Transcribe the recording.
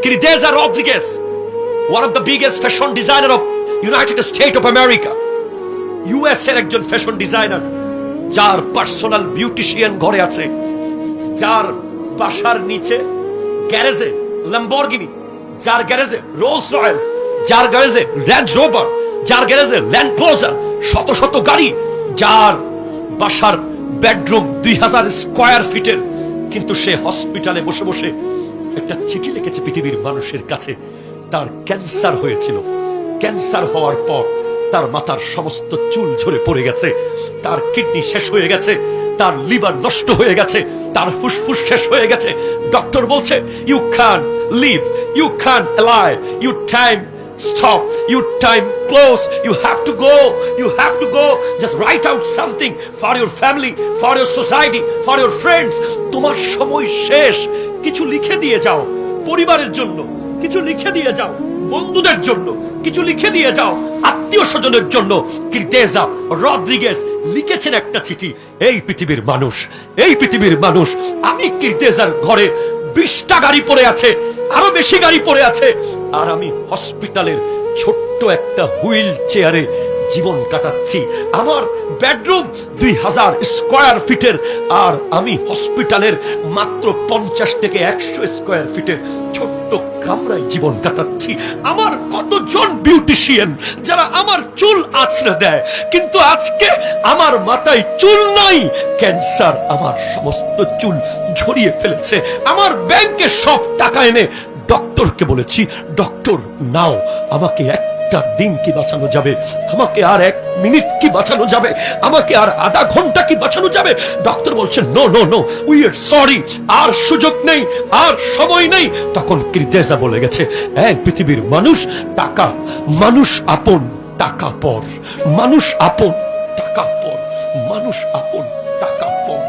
Cristina Rodriguez, one of the biggest fashion designer of United States of America, US এর একজন fashion designer, যার personal beautician ঘরে আছে, যার বাসার নিচে গ্যারেজে ল্যাম্বরগিনি, যার গ্যারেজে রোলস রয়েলস, যার গ্যারেজে রেঞ্জ রোভার, যার গ্যারেজে ল্যান্ড ক্লোজার, শত শত গাড়ি, যার বাসার বেডরুম 2000 স্কয়ার ফিটের, কিন্তু সে হসপিটালে বসে বসে একটা চিঠি লিখেছে পৃথিবীর মানুষের কাছে। তার ক্যান্সার হয়েছিল, ক্যান্সার হওয়ার পর তার মাথার সমস্ত চুল ঝরে পড়ে গেছে, তার কিডনি শেষ হয়ে গেছে, তার লিভার নষ্ট হয়ে গেছে, তার ফুসফুস শেষ হয়ে গেছে। ডক্টর বলছে you can live, you can alive, you time stop, you time close, you have to go, just write out something for your family, for your society, for your friends. তোমার সময় শেষ, কিছু লিখে দিয়ে যাও পরিবারের জন্য, কিছু লিখে দিয়ে যাও বন্ধুদের জন্য, কিছু লিখে দিয়ে যাও আত্মীয় স্বজনের জন্য। ক্রিস্টিনা রদ্রিগেজ লিখেছেন একটা চিঠি, এই পৃথিবীর মানুষ, এই পৃথিবীর মানুষ, আমি ক্রিস্টিনার ঘরে 20টা গাড়ি পড়ে আছে, আরো বেশি গাড়ি পড়ে আছে, আর আমি হসপিটালের ছোট্ট একটা হুইল চেয়ারে জীবন কাটাচ্ছি। আমার বেডরুম 2000 স্কয়ার ফিটের, আর আমি হসপিটালের মাত্র 50 থেকে 100 স্কয়ার ফিটের ছোট্ট কামরায় জীবন কাটাচ্ছি। আমার কতজন বিউটিশিয়ান যারা আমার চুল আঁচড়ে দেয়, কিন্তু আজকে আমার মাথায় চুল নাই, ক্যান্সার আমার সমস্ত চুল ঝরিয়ে ফেলেছে। আমার ব্যাংকে সব টাকা এনে ডক্টরকে বলেছি, ডক্টর নাও, আমাকে একটা দিন কি বাঁচানো যাবে, আমাকে আর 1 মিনিট কি বাঁচানো যাবে, আমাকে আর আধা ঘন্টা কি বাঁচানো যাবে? ডক্টর বলছে no no no, we are sorry, আর সুযোগ নেই, আর সময় নেই। তখন ক্রিস্টিনা বলে গেছে, এই পৃথিবীর মানুষ, টাকা মানুষ আপন, টাকা পর, মানুষ আপন, টাকা পর, মানুষ আপন, টাকা পর।